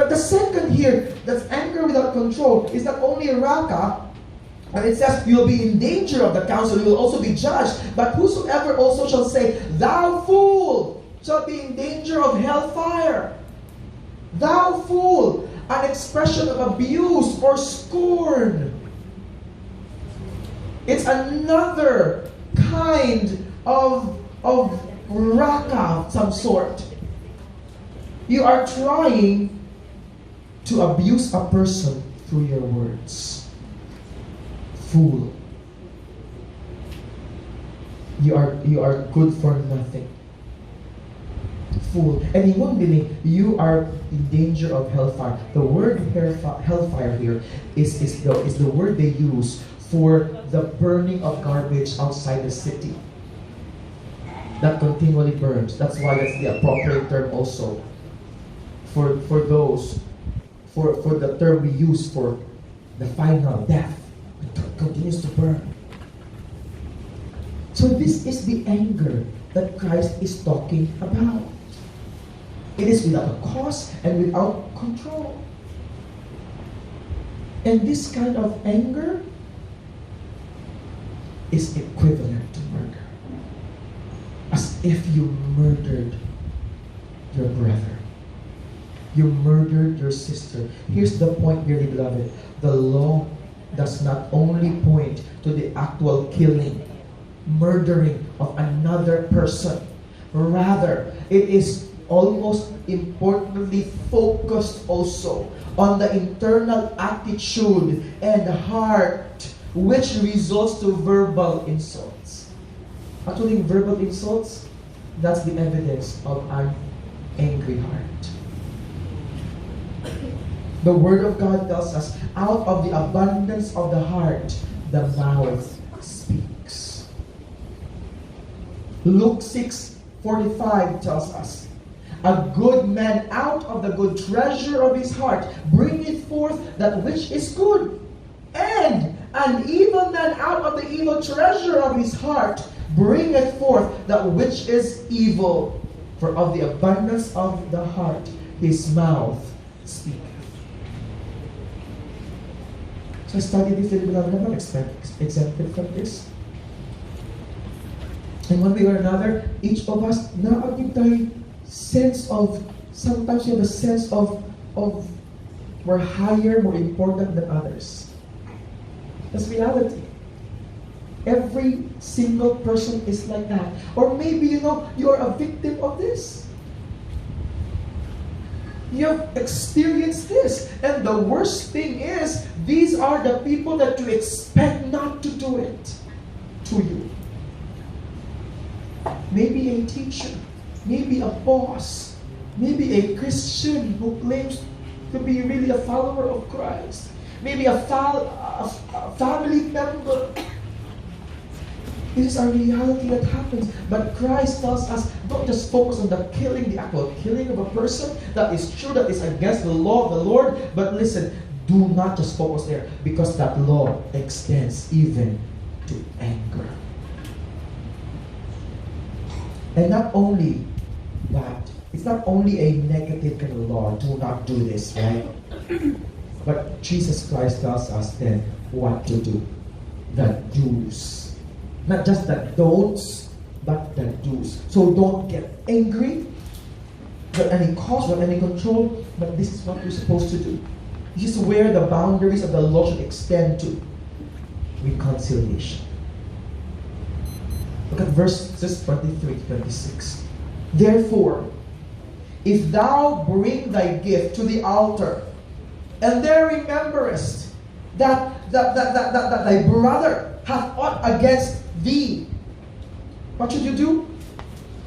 But the second here, that's anger without control, is not only raka, and it says you'll be in danger of the council, you will also be judged. But whosoever also shall say, thou fool, shall be in danger of hellfire. Thou fool, an expression of abuse or scorn. It's another kind of raka of some sort. You are trying to abuse a person through your words. Fool. You are good for nothing. Fool. And in one meaning, you are in danger of hellfire. The word hellfire here is the word they use for the burning of garbage outside the city. That continually burns. That's why that's the appropriate term also. For the term we use for the final death. It continues to burn. So this is the anger that Christ is talking about. It is without a cause and without control. And this kind of anger is equivalent to murder. As if you murdered your brother. You murdered your sister. Here's the point, dearly beloved. The law does not only point to the actual killing, murdering of another person. Rather, it is almost importantly focused also on the internal attitude and heart which results to verbal insults. Actually, verbal insults, that's the evidence of an angry heart. The Word of God tells us, out of the abundance of the heart, the mouth speaks. Luke 6:45 tells us, a good man out of the good treasure of his heart bringeth forth that which is good. And an evil man out of the evil treasure of his heart bringeth forth that which is evil. For of the abundance of the heart his mouth speaketh. So I studied this little bit. I'm not exempted from this. In one way or another, each of us naagit tayo sense of, sometimes you have a sense of we're higher, more important than others. That's reality. Every single person is like that. Or maybe, you're a victim of this. You have experienced this. And the worst thing is, these are the people that you expect not to do it to you. Maybe a teacher, maybe a boss, maybe a Christian who claims to be really a follower of Christ, maybe a family member. This is a reality that happens. But Christ tells us, don't just focus on the killing, the actual killing of a person. That is true, that is against the law of the Lord. But listen, do not just focus there, because that law extends even to anger. And not only that, it's not only a negative kind of law, do not do this, right? But Jesus Christ tells us then what to do. The do's. Not just the don'ts, but the do's. So don't get angry, without any cause, without any control, but this is what you're supposed to do. This is where the boundaries of the law should extend to. Reconciliation. Look at verses 23-26. Therefore, if thou bring thy gift to the altar, and there rememberest that thy brother hath aught against thee, what should you do?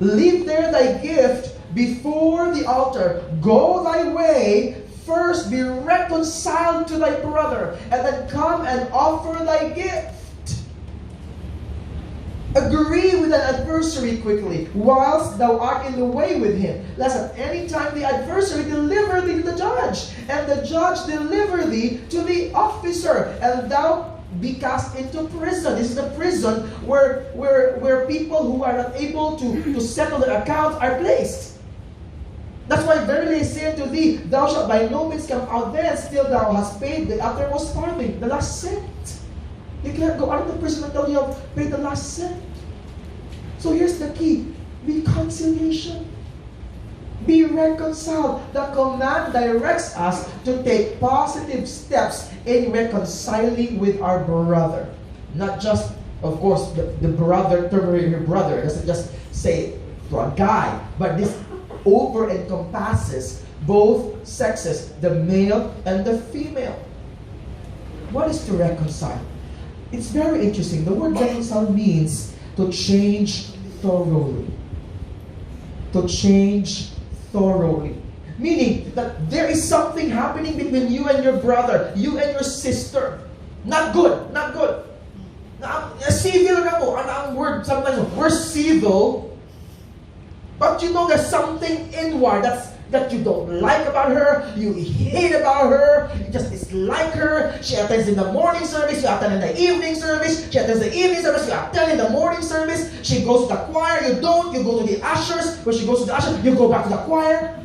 Leave there thy gift before the altar. Go thy way. First be reconciled to thy brother, and then come and offer thy gift. Agree with an adversary quickly, whilst thou art in the way with him, lest at any time the adversary deliver thee to the judge, and the judge deliver thee to the officer, and thou be cast into prison. This is a prison where people who are not able to settle their accounts are placed. That's why verily I say unto thee, thou shalt by no means come out thence till thou hast paid the uttermost farthing, the last cent. You can't go out of the prison until you have paid the last cent. So here's the key. Reconciliation. Be reconciled. The command directs us to take positive steps in reconciling with our brother. Not just, of course, the brother to your brother. It doesn't just say to a guy, but this over encompasses both sexes, the male and the female. What is to reconcile? It's very interesting. The word reconcile means to change thoroughly. To change thoroughly. Meaning that there is something happening between you and your brother, you and your sister. Not good, not good. Civil na po. Ang word, sometimes we're civil, but you know there's something inward that you don't like about her, you hate about her, you just dislike her. She attends in the morning service, you attend in the evening service. She attends the evening service, you attend in the morning service. She goes to the choir, you don't. You go to the ushers. When she goes to the ushers, you go back to the choir.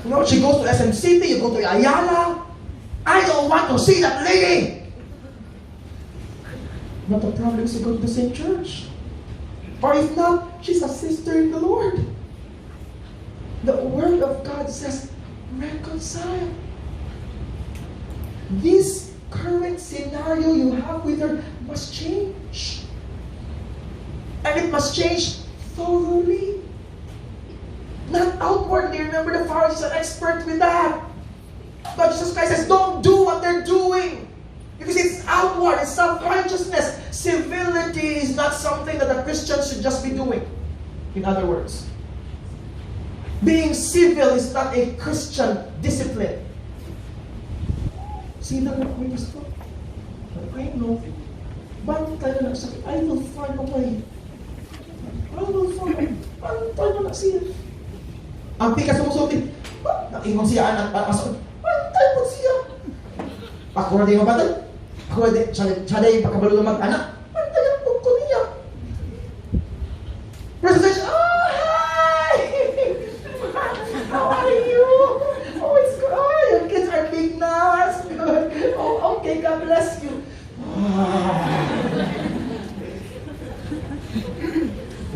You know, she goes to SM City, you go to Ayala. I don't want to see that lady. But the problem is you go to the same church. Or if not, she's a sister in the Lord. The Word of God says, reconcile. This current scenario you have with her must change. And it must change thoroughly. Not outwardly. Remember, the Pharisees are an expert with that. But Jesus Christ says, don't do what they're doing. Because it's outward, it's self-righteousness. Civility is not something that a Christian should just be doing. In other words, being civil is not a Christian discipline. Sino na may gusto? I know. Bakit tayo na sakit? I will find a way. I will find a way. Bakit tayo na siya? Ang pikas sumusutin. Nakingon siya ang masakit. Bakit tayo po siya? Ako na yung batay. Ako na siya yung pagkabalo ng mag-anak. Bakit tayo po niya? Presentation. Oh, hi! How are you? Oh, it's good. Oh, your kids are big now. That's good. Oh, okay. God bless you.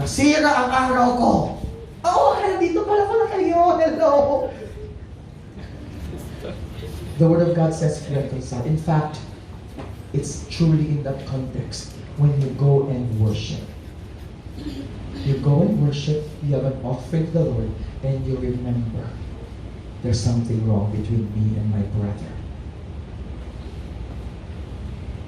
Nasira ang araw ko. Oh, dito pala kayo. Hello. The Word of God says reconcile. In fact, it's truly in that context when you go and worship. You go and worship, you have an offering to the Lord, and you remember there's something wrong between me and my brother.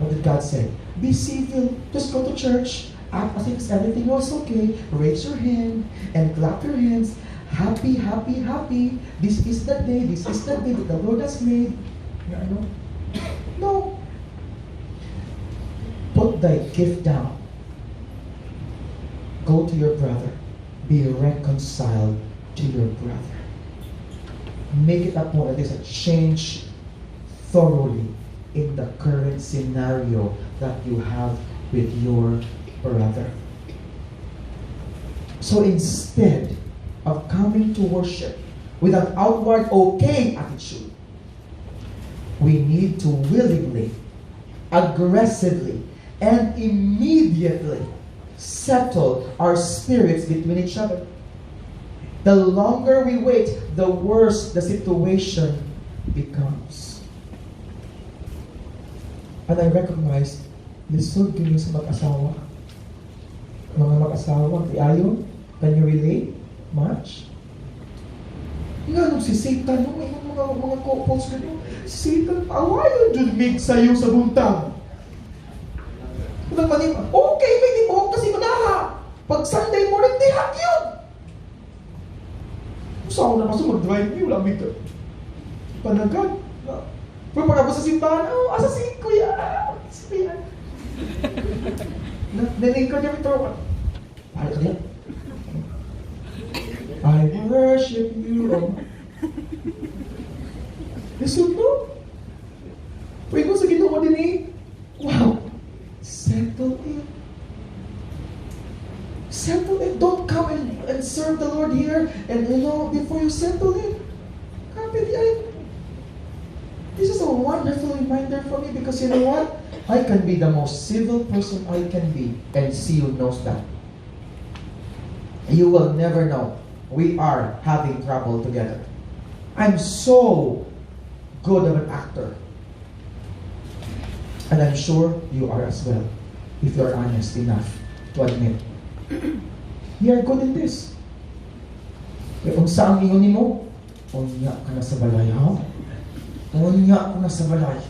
What did God say? Be civil. Just go to church. Act as if everything was okay. Raise your hand and clap your hands. Happy, happy, happy. This is the day. This is the day that the Lord has made. No. Put thy gift down. Go to your brother. Be reconciled to your brother. Make it a point that there's a change thoroughly in the current scenario that you have with your brother. So instead of coming to worship with an outward okay attitude, we need to willingly, aggressively, and immediately settle our spirits between each other. The longer we wait, the worse the situation becomes. And I recognize, lisod kayo sa mag-asawa. Mga mag-asawa, ayaw, can you relate? Much? Nga nung si Satan, nung mga couples ka nyo, si Satan, awayon dyan mig sa'yo sa buntag. Okay, may di mo kasi manaha. Pag Sunday morning, dihat yun. Saan na kaso mag-drive niyo, lamig ka. Panagan. Pero pagkabos sa simbahan, asa si Kuya? Si Kuya. Nalingkod niya ito. Ano niya? I worship you, Lord. Lisod no? Pwede mo sa Ginoo din eh. Wow. Settle it. Settle it. Don't come and serve serve the Lord here, and before you settle in, this is a wonderful reminder for me because you know what? I can be the most civil person I can be, and Seal knows that. You will never know. We are having trouble together. I'm so good of an actor. And I'm sure you are as well, if you're honest enough to admit. We are good in this. Kung saan ingon mo, unya ka na sa balay, ha? Unya ka na sa balay.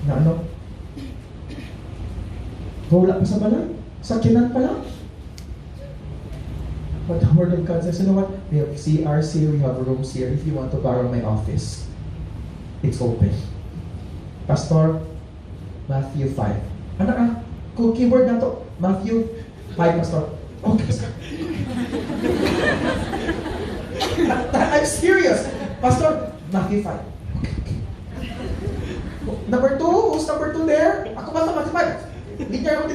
Na ano? Wala pa sa balay? Sakyanan pa lang? But the Word of God says, you know what? We have CRs here, we have rooms here. If you want to borrow my office, it's open. Pastor, Matthew 5. Ano keyboard na to? Matthew 5, Pastor. Okay, Pastor. I'm serious. Pastor, Matthew 5. Okay. Number 2? Who's number 2 there? Ako ba sa Matthew 5? Hindi niya ako